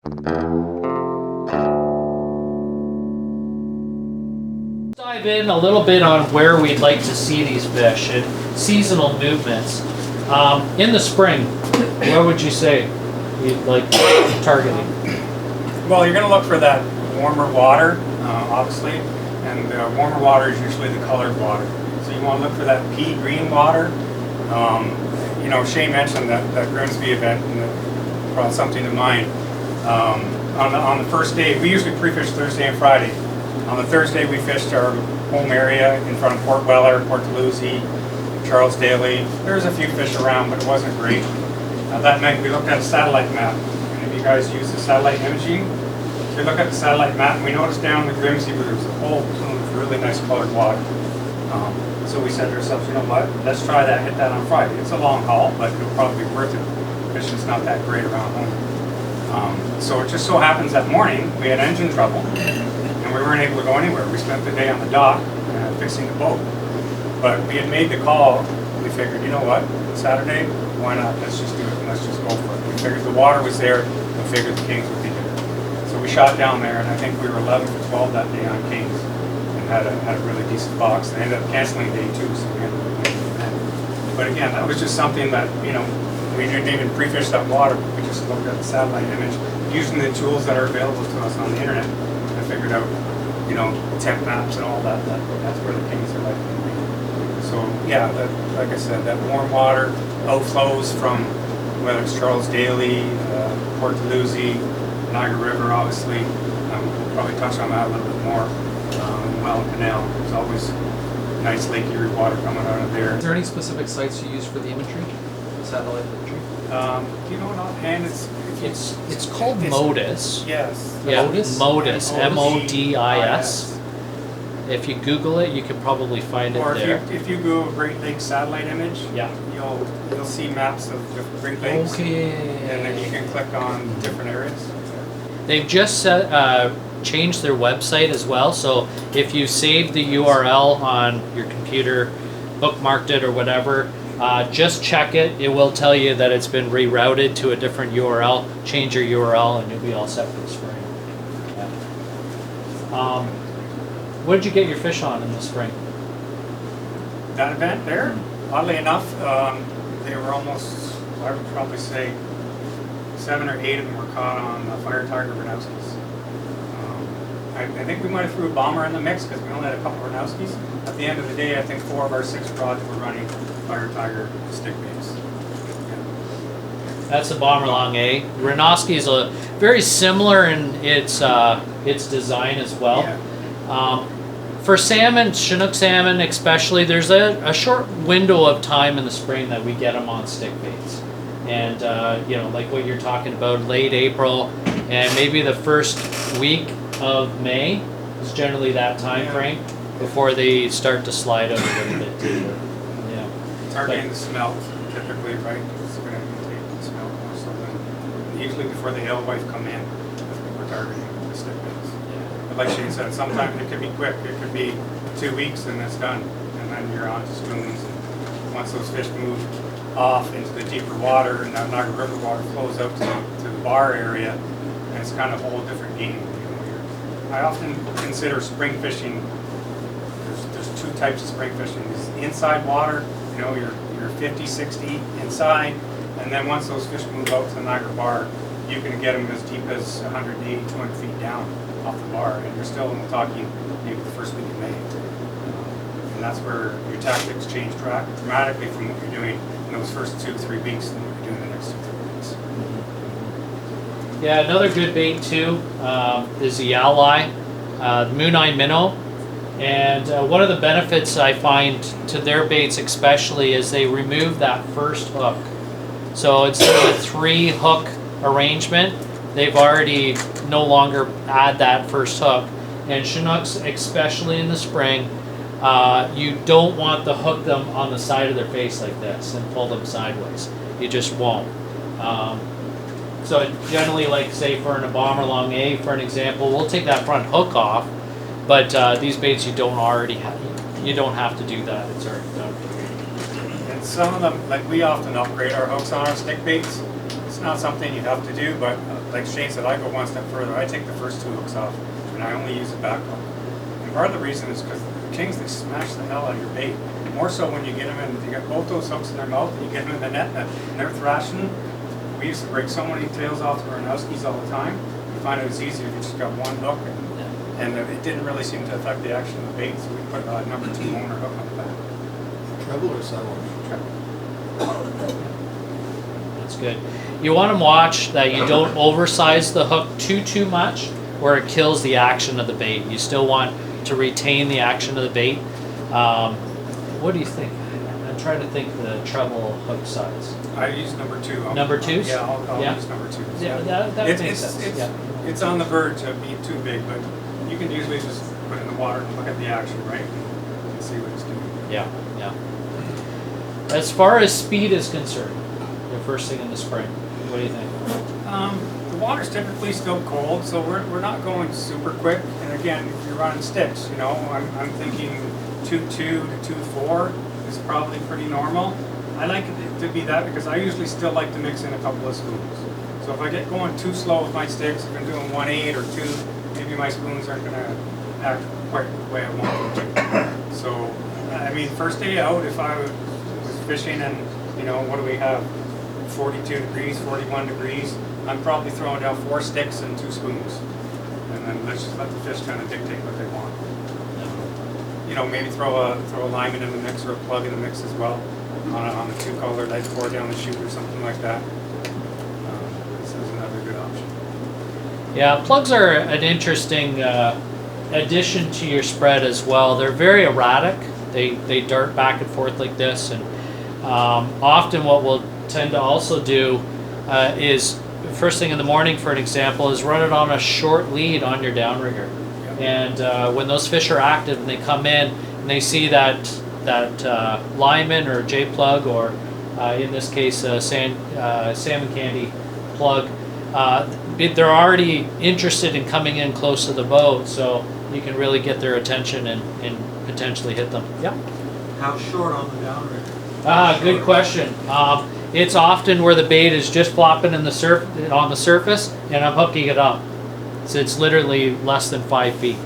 Dive in a little bit on where we'd like to see these fish and seasonal movements. In the spring, what would you say you'd like targeting? Well, you're going to look for that warmer water, obviously, and warmer water is usually the colored water. So you want to look for that pea green water. You know, Shane mentioned that Grimsby event, and it brought something to mind. On the first day, we usually pre-fish Thursday and Friday. On the Thursday, we fished our home area in front of Port Weller, Port Dalhousie, Charles Daly. There was a few fish around, but it wasn't great. That night, we looked at a satellite map. And if you guys use the satellite imaging, we look at the satellite map, and we noticed down the Grimsby where there was a whole zone of really nice colored water. So we said to ourselves, you know what, let's try that, hit that on Friday. It's a long haul, but it'll probably be worth it. Fishing's not that great around home. So it just so happens that morning, we had engine trouble, and we weren't able to go anywhere. We spent the day on the dock fixing the boat. But we had made the call, we figured, you know what, Saturday, why not, let's just do it, and let's just go for it. We figured the water was there, we figured the Kings would be there. So we shot down there, and I think we were 11 for 12 that day on Kings. Had a really decent box. They ended up canceling day 2, so we ended up winning that. But again, that was just something that, you know, we didn't even pre-fish that water. We just looked at the satellite image, using the tools that are available to us on the internet, and figured out, you know, temp maps and all that. That's where the Kings are likely to be. So yeah, like I said, that warm water outflows from whether it's Charles Daly, Port Dalhousie, Niagara River, obviously. We'll probably touch on that a little bit more. Welland Canal. There's always nice Lake Erie water coming out of there. Is there any specific sites you use for the imagery? Satellite imagery? You know what, offhand, It's called MODIS. Yes. Yeah, MODIS? MODIS. MODIS. If you Google it, you can probably find it or there. if you Google Great Lakes satellite image, Yeah. you'll see maps of the Great Lakes. Okay. And then you can click on different areas. They've just changed their website as well, so if you save the URL on your computer, bookmarked it or whatever, just check it. It will tell you that it's been rerouted to a different URL. Change your URL and you'll be all set for the spring. Yeah. What did you get your fish on in the spring? That event there, oddly enough, they were almost, I would probably say, 7 or 8 of them were caught on fire tiger Bernowskis. I think we might have threw a bomber in the mix because we only had a couple of Bernowskis. At the end of the day, I think 4 of our 6 rods were running fire tiger stick baits. Yeah. That's a bomber long A. Bernowski is very similar in its design as well. Yeah. For salmon, Chinook salmon especially, there's a short window of time in the spring that we get them on stick baits. And, you know, like what you're talking about, late April and maybe the first week of May is generally that time frame before they start to slide out a little bit deeper. Yeah. Targeting the smelt, typically, right? It's going to take the smelt more so than usually before the alewife come in. We're targeting the stick baits. Yeah. But like Shane said, sometimes it could be quick. It could be 2 weeks and it's done, and then you're on to spoons. And once those fish move off into the deeper water, and that Niagara River water flows out to the bar area, and it's kind of a whole different game. I often consider spring fishing, there's 2 types of spring fishing. There's inside water, you know, you're 50, 60 inside, and then once those fish move out to the Niagara bar, you can get them as deep as 180, 200 feet down off the bar, and you're still talking maybe the first week of May. And that's where your tactics change dramatically from what you're doing in those first 2 or 3 weeks and what you're doing the next 2 or 3 weeks. Yeah, another good bait too is the ally, the Moon Eye Minnow. And one of the benefits I find to their baits especially is they remove that first hook. So instead of a 3 hook arrangement, they've already no longer add that first hook. And Chinooks, especially in the spring, you don't want to hook them on the side of their face like this and pull them sideways. You just won't. So generally, like say for a bomber long A, for an example, we'll take that front hook off, but these baits you don't have to do that. It's already done. And some of them, like we often upgrade our hooks on our stick baits. It's not something you have to do, but like Shane said, I go one step further. I take the first 2 hooks off, and I only use the back hook. And part of the reason is because the kings, they smash the hell out of your bait. More so when you get them in, you get both those hooks in their mouth, and you get them in the net, and they're thrashing. We used to break so many tails off the Ranowskis all the time. You find it was easier if you just got one hook, and it didn't really seem to affect the action of the bait, so we put number 2 owner hook on the back. Treble or salmon? That's good. You want to watch that you don't oversize the hook too much where it kills the action of the bait. You still want to retain the action of the bait. What do you think? I'm trying to think the treble hook size. I use number 2. Number 2s? Yeah, I'll Yeah. use number 2s. Yeah, that makes sense. Yeah. It's on the verge of being too big, but you can usually just put it in the water and look at the action, right? And see what it's doing. Yeah, yeah. As far as speed is concerned, the first thing in the spring, what do you think? The water's typically still cold, so we're not going super quick. And again, if you're running sticks, you know, I'm thinking 2.2 to 2.4 is probably pretty normal. I like it to be that because I usually still like to mix in a couple of spoons. So if I get going too slow with my sticks, if I'm doing 1.8 or 2, maybe my spoons aren't going to act quite the way I want them to. So, I mean, first day out, if I was fishing and, you know, what do we have? 42 degrees, 41 degrees, I'm probably throwing down 4 sticks and 2 spoons. And then let's just let the fish kind of dictate what they want. You know, maybe throw a lineman in the mix or a plug in the mix as well on a 2-color that pour down the chute or something like that. This is another good option. Yeah, plugs are an interesting addition to your spread as well. They're very erratic. They dart back and forth like this, and often what we'll tend to also do is first thing in the morning, for an example, is run it on a short lead on your downrigger. And when those fish are active and they come in and they see that lineman or J plug, or in this case salmon candy plug, they're already interested in coming in close to the boat, so you can really get their attention and potentially hit them. Yeah. How short on the downrigger? Good question. It's often where the bait is just flopping on the surface, and I'm hooking it up. So it's literally less than 5 feet.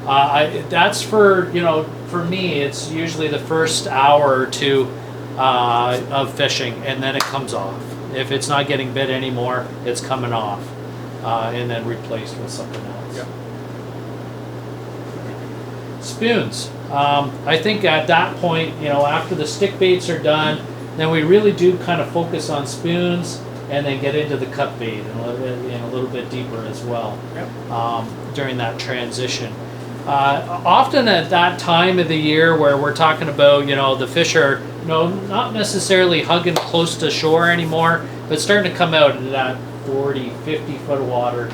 That's for, you know, for me, it's usually the first hour or 2 of fishing, and then it comes off. If it's not getting bit anymore, it's coming off, and then replaced with something else. Yep. Spoons. I think at that point, you know, after the stick baits are done, then we really do kind of focus on spoons, and then get into the cut bait and a little bit deeper as well. Yep. During that transition. Often at that time of the year where we're talking about, you know, the fish are, you know, not necessarily hugging close to shore anymore, but starting to come out into that 40, 50 foot of water.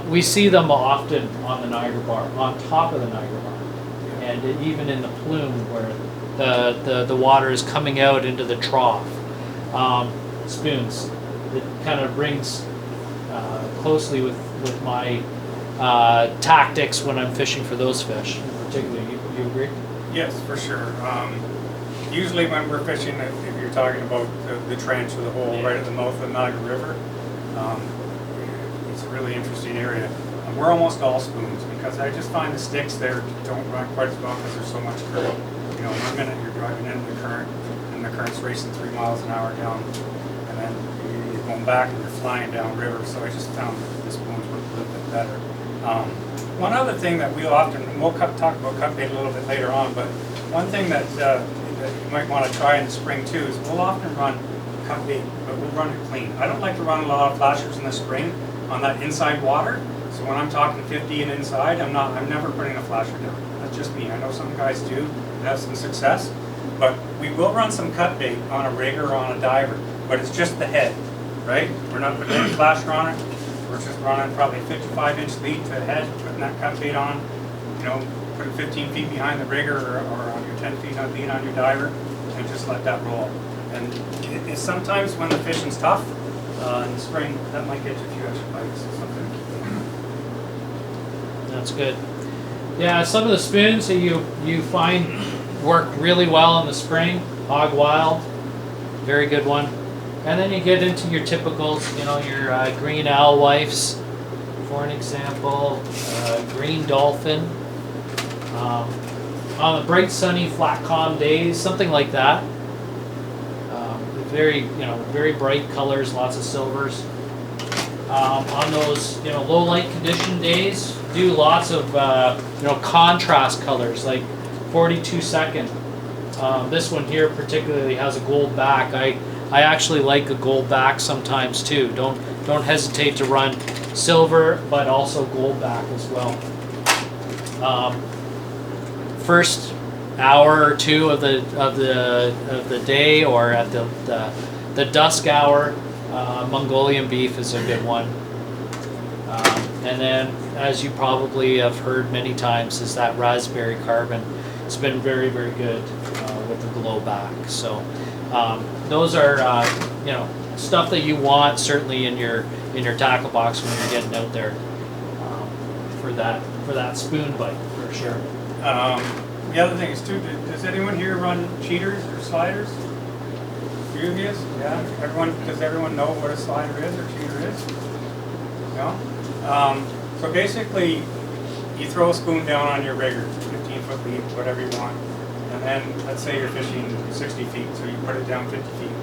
We see them often on the Niagara bar, on top of the Niagara bar, and even in the plume where the water is coming out into the trough. Spoons. It kind of brings closely with my tactics when I'm fishing for those fish in particular. You agree? Yes, for sure. Usually when we're fishing, if you're talking about the trench or the hole right at the mouth of the Niagara River, it's a really interesting area. We're almost all spoons because I just find the sticks there don't run quite as well because there's so much current. You know, 1 minute you're driving into the current and the current's racing 3 miles an hour down, and then you're going back and you're flying down river. So I just found the spoons work a little bit better. One other thing that we often, and we'll talk about cut bait a little bit later on, but one thing that you might want to try in the spring too is we'll often run cut bait, but we'll run it clean. I don't like to run a lot of flashers in the spring on that inside water. So when I'm talking 50 and inside, I'm never putting a flasher down. That's just me. I know some guys do have some success, but we will run some cut bait on a rig or on a diver, but it's just the head, right? We're not putting any flasher on it. We're just running probably 55-inch lead to the head, putting that cut bait on, you know, put it 15 feet behind the rigger or on your 10 feet on lead on your diver, and just let that roll. And it's sometimes when the fishing's tough in the spring, that might get you a few extra bites or something to keep going. That's good. Yeah, some of the spoons that you find work really well in the spring. Hog Wild, very good one. And then you get into your typicals, you know, your green alewives, for an example, green dolphin. On the bright, sunny, flat, calm days, something like that. Very, you know, very bright colors, lots of silvers. On those, you know, low light condition days, do lots of, you know, contrast colors, like 42 second. This one here particularly has a gold back. I actually like a gold back sometimes too. Don't hesitate to run silver, but also gold back as well. First hour or two of the day, or at the dusk hour, Mongolian beef is a good one. And then, as you probably have heard many times, is that raspberry carbon. It's been very, very good with the glow back. So those are you know, stuff that you want certainly in your tackle box when you're getting out there for that spoon bite for sure. The other thing is too, does anyone here run cheaters or sliders? Previous? Yeah? Does everyone know what a slider is or cheater is? No? So basically, you throw a spoon down on your rigger, 15-foot lead, whatever you want, and then let's say you're fishing 60 feet, so you put it down 50 feet,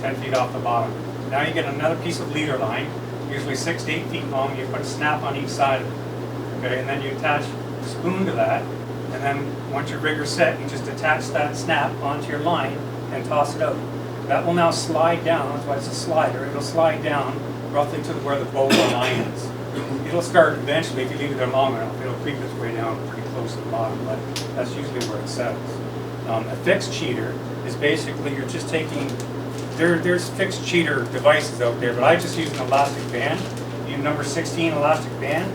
10 feet off the bottom. Now you get another piece of leader line, usually 6 to 8 feet long, you put a snap on each side of it, okay, and then you attach the spoon to that, and then once your rigger's set, you just attach that snap onto your line and toss it out. That will now slide down, that's why it's a slider, it'll slide down roughly to where the bow of the line is. It'll start eventually, if you leave it there long enough, it'll creep its way down pretty close to the bottom, but that's usually where it settles. A fixed cheater is basically, you're just taking, there's fixed cheater devices out there, but I just use an elastic band. You number 16 elastic band,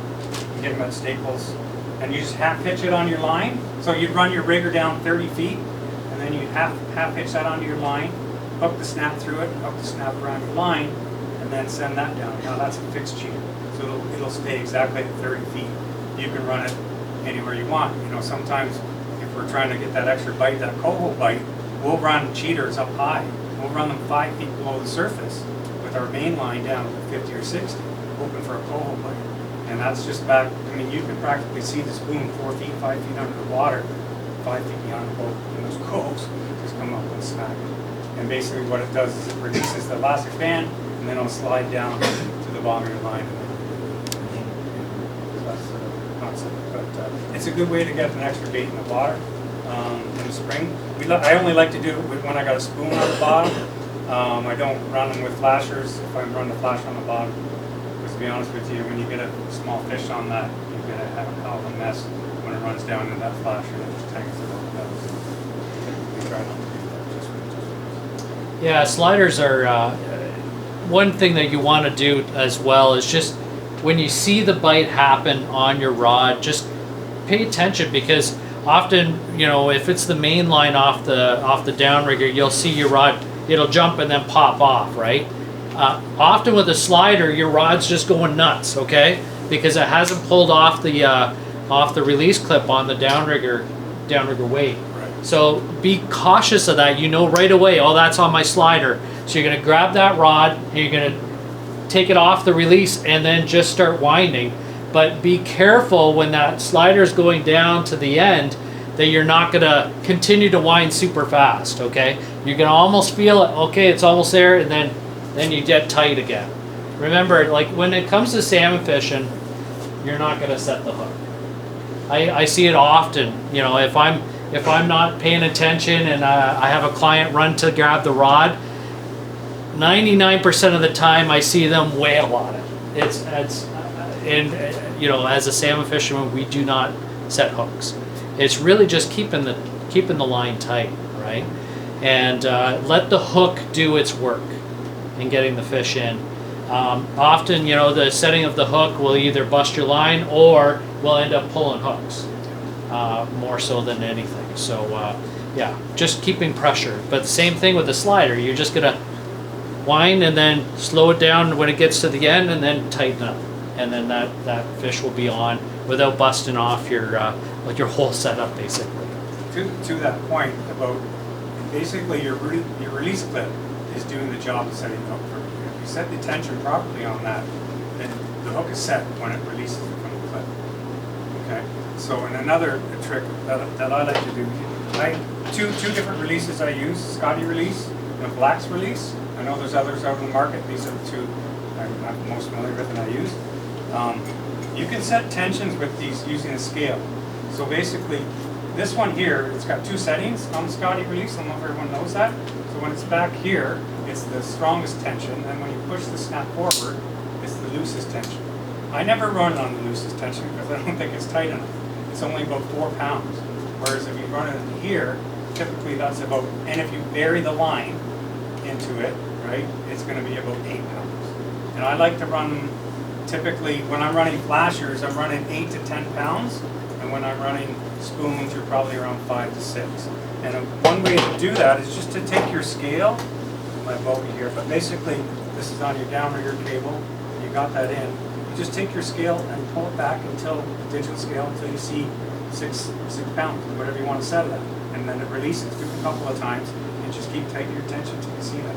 you get them at Staples, and you just half pitch it on your line. So you'd run your rigger down 30 feet, and then you half pitch that onto your line, hook the snap through it, hook the snap around your line, and then send that down. Now that's a fixed cheater. So it'll stay exactly at 30 feet. You can run it anywhere you want. You know, sometimes if we're trying to get that extra bite, that coho bite, we'll run cheaters up high. We'll run them 5 feet below the surface with our main line down to 50 or 60, hoping for a coho bite. And that's just back, I mean, you can practically see the spoon 4 feet, 5 feet under the water, 5 feet beyond the boat, and those cohos just come up and smack it. And basically what it does is it releases the elastic band, and then it'll slide down to the bottom of your line. So that's the concept. But it's a good way to get an extra bait in the water in the spring. I only like to do it when I got a spoon on the bottom. I don't run them with flashers if I'm running the flash on the bottom. Because to be honest with you, when you get a small fish on that, you're going to have a hell of a mess when it runs down into that flasher that just tanks it all the We try not to do that. Yeah, sliders are one thing that you want to do as well is just when you see the bite happen on your rod, just pay attention, because often, you know, if it's the main line off the downrigger, you'll see your rod, it'll jump and then pop off, right? Often with a slider, your rod's just going nuts, okay? Because it hasn't pulled off the release clip on the downrigger weight. Right. So be cautious of that. You know right away, oh, that's on my slider. So you're gonna grab that rod and you're gonna take it off the release and then just start winding. But be careful when that slider's going down to the end that you're not gonna continue to wind super fast, okay? You're gonna almost feel it, okay, it's almost there, and then you get tight again. Remember, like when it comes to salmon fishing, you're not gonna set the hook. I see it often, you know, if I'm not paying attention and I have a client run to grab the rod, 99% of the time I see them wail on it. And you know, as a salmon fisherman, we do not set hooks. It's really just keeping the line tight, right? And let the hook do its work in getting the fish in. Often, you know, the setting of the hook will either bust your line or will end up pulling hooks, more so than anything. So yeah, just keeping pressure. But the same thing with the slider. You're just gonna wind and then slow it down when it gets to the end, and then tighten up, and then that fish will be on without busting off your like your whole setup basically. To that point about basically your release clip is doing the job of setting the hook for you. If you set the tension properly on that, then the hook is set when it releases it from the clip. Okay. So, and another trick that I like to do, two different releases I use: Scotty release and a Black's release. I know there's others out in the market. These are the two I'm most familiar with and I use. You can set tensions with these using a scale. So basically, this one here, it's got two settings on the Scotty release. I don't know if everyone knows that. So when it's back here, it's the strongest tension, and when you push the snap forward, it's the loosest tension. I never run on the loosest tension because I don't think it's tight enough. It's only about 4 pounds. Whereas if you run it here, typically that's about, and if you bury the line into it, right, it's going to be about 8 pounds. And I like to run, typically when I'm running flashers, I'm running 8 to 10 pounds. And when I'm running spoons, you're probably around 5 to 6. And one way to do that is just to take your scale, my bogey here, but basically this is on your downrigger cable, you got that in. You just take your scale and pull it back until the digital scale until you see 6 pounds, whatever you want to set it at. And then it releases. Do it a couple of times and just keep tightening your tension until you see that.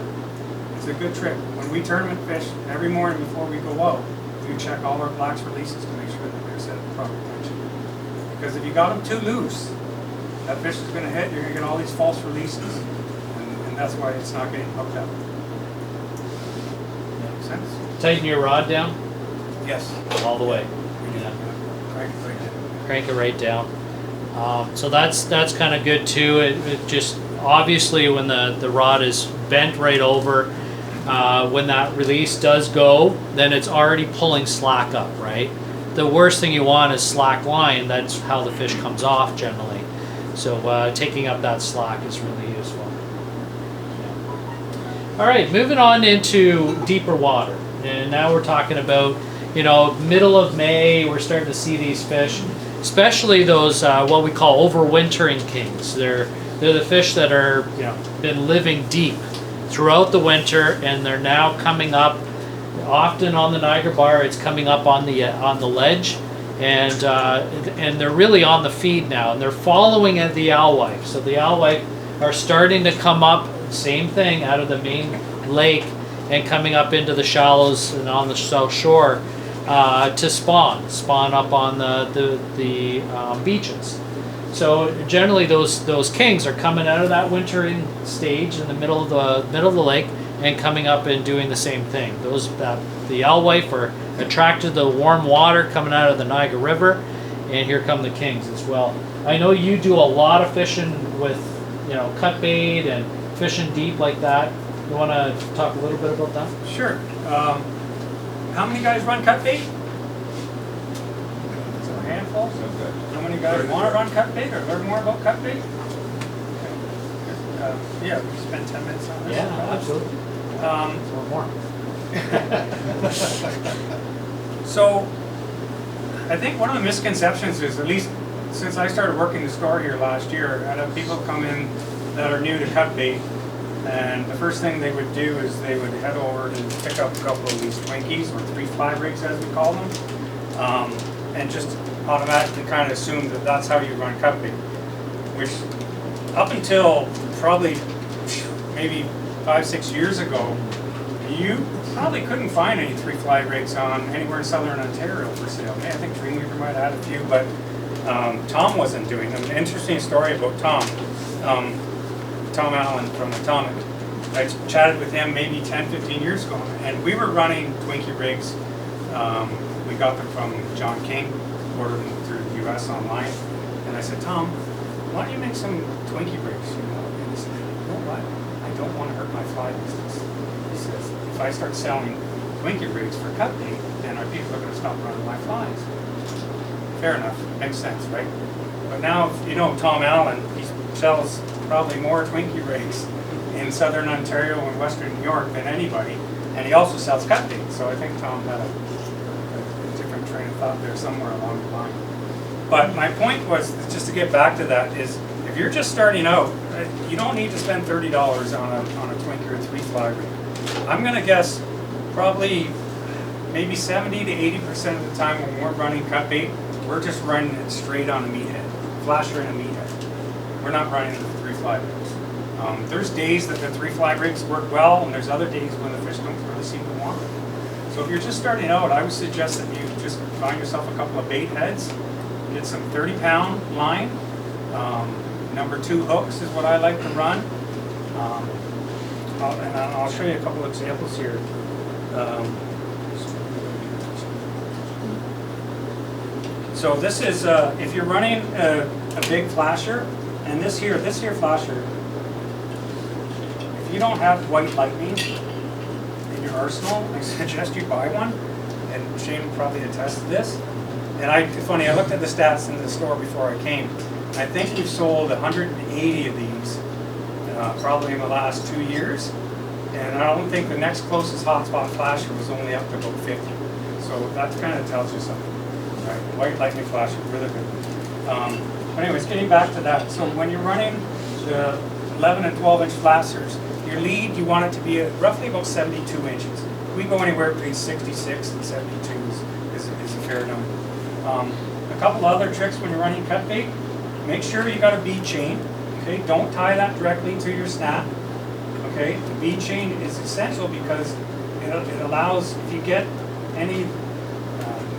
It's a good trick. When we tournament fish, every morning before we go out, we check all our Black's releases to make sure that they're set at the proper tension. Because if you got them too loose, that fish is going to hit, you're going to get all these false releases. And that's why it's not getting hooked up. Make sense? Tighten your rod down Yes. all the way. Yeah. Crank it right in. Crank it right down. So that's kind of good too. It just obviously when the rod is bent right over, when that release does go, then it's already pulling slack up, right? The worst thing you want is slack line. That's how the fish comes off generally. So taking up that slack is really useful. Yeah. All right, moving on into deeper water. And now we're talking about, middle of May, we're starting to see these fish, especially those what we call overwintering kings. They're the fish that are been living deep throughout the winter, and they're now coming up. Often on the Niagara Bar, it's coming up on the ledge, and they're really on the feed now, and they're following at the alewife. So the alewife are starting to come up, same thing, out of the main lake and coming up into the shallows and on the south shore to spawn up on the beaches. So generally, those kings are coming out of that wintering stage in the middle of the lake and coming up and doing the same thing. The alewife are attracted to the warm water coming out of the Niagara River, and here come the kings as well. I know you do a lot of fishing with cut bait and fishing deep like that. You want to talk a little bit about that? Sure. How many guys run cut bait? Is it a handful? How many guys want to run cut bait or learn more about cut bait? Yeah, we spend 10 minutes on this. Yeah, absolutely. Or more. So, I think one of the misconceptions is, at least since I started working the store here last year, I had people come in that are new to cut bait, and the first thing they would do is they would head over and pick up a couple of these Twinkies, or 3-fly rigs as we call them, and just automatically kind of assume that that's how you run cut bait, which up until probably maybe 5-6 years ago, you probably couldn't find any 3-fly rigs on anywhere in southern Ontario for sale. I think Dreamweaver might have had a few, but Tom wasn't doing them. An interesting story about Tom Allen from Atomic. I chatted with him maybe 10-15 years ago, and we were running Twinkie rigs. We got them from John King, ordered them through the US online, and I said, Tom, why don't you make some Twinkie rigs? And he said, you know what? I don't want to hurt my fly business. He says, if I start selling Twinkie rigs for cut bait, then our people are going to stop running my flies. Fair enough. Makes sense, right? But now, Tom Allen, he sells probably more Twinkie rigs in southern Ontario and western New York than anybody, and he also sells cut bait. So I think Tom had a different train of thought there somewhere along the line. But my point was, just to get back to that, is if you're just starting out, you don't need to spend $30 on a Twinkie or 3-fly rig. I'm going to guess probably maybe 70 to 80% of the time when we're running cut bait, we're just running it straight on a meathead, flasher and a meathead. We're not running the 3-fly rigs. There's days that the 3-fly rigs work well, and there's other days when the fish don't really seem to want it. So if you're just starting out, I would suggest that you just find yourself a couple of bait heads, get some 30-pound line. Number 2 hooks is what I like to run. And I'll show you a couple examples here. So this is, if you're running a big flasher, and this here flasher, if you don't have white lightning in your arsenal, I suggest you buy one, and Shane will probably attest to this. And it's funny, I looked at the stats in the store before I came. I think we've sold 180 of these, probably in the last 2 years. And I don't think the next closest hotspot flasher was only up to about 50. So that kind of tells you something. Right? White lightning flasher, really good. But anyways, getting back to that. So when you're running the 11 and 12 inch flashers, your lead, you want it to be roughly about 72 inches. We go anywhere between 66 and 72 is a fair number. A couple other tricks when you're running cut bait. Make sure you got a bead chain. Okay, don't tie that directly to your snap. Okay, the bead chain is essential because it allows, if you get any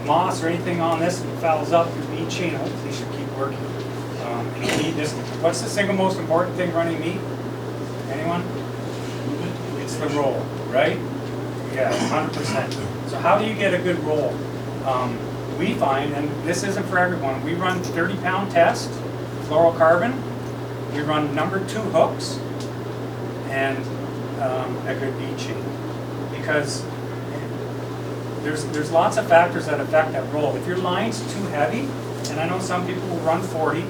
moss or anything on this and it fouls up, your bead chain hopefully should keep working. And you need this. What's the single most important thing running meat? Anyone? It's the roll, right? Yeah, 100%. So how do you get a good roll? We find, and this isn't for everyone, we run 30-pound test, fluorocarbon. We run number 2 hooks and a good bead chain, because there's lots of factors that affect that roll. If your line's too heavy, and I know some people will run 40,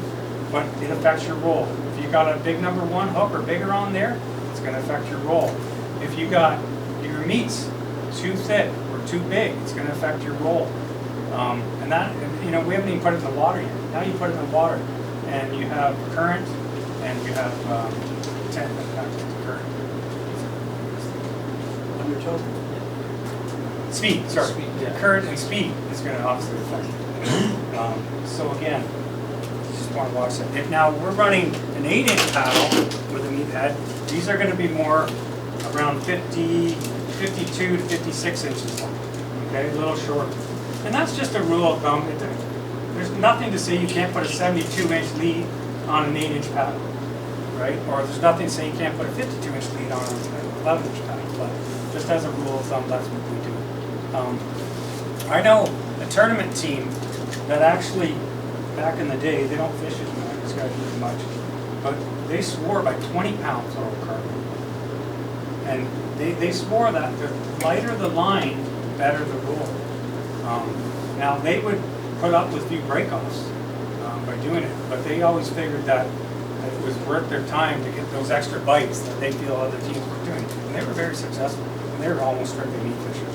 but it affects your roll. If you got a big number 1 hook or bigger on there, it's going to affect your roll. If you got your meats too thick or too big, it's going to affect your roll. And that, you know, we haven't even put it in the water yet. Now you put it in the water, and you have current, and you have current. Undertow? Speed, sorry. Speed, yeah. Current and speed is going to obviously affect it. So again, just want to watch that. Now we're running an 8-inch paddle with a meat head. These are going to be more around 52 to 56 inches long. Okay, a little shorter. And that's just a rule of thumb. There's nothing to say you can't put a 72-inch lead on an 8-inch paddle, right? Or there's nothing to say you can't put a 52-inch lead on an 11-inch paddle. But just as a rule of thumb, that's what we do. I know a tournament team that actually, back in the day, they don't fish as much, these guys as much, but they swore by 20 pounds fluorocarbon. And they swore that the lighter the line, the better the roll. Now they would put up with a few breakoffs by doing it, but they always figured that it was worth their time to get those extra bites that they feel other teams were doing. And they were very successful. And they were almost strictly meat fishers.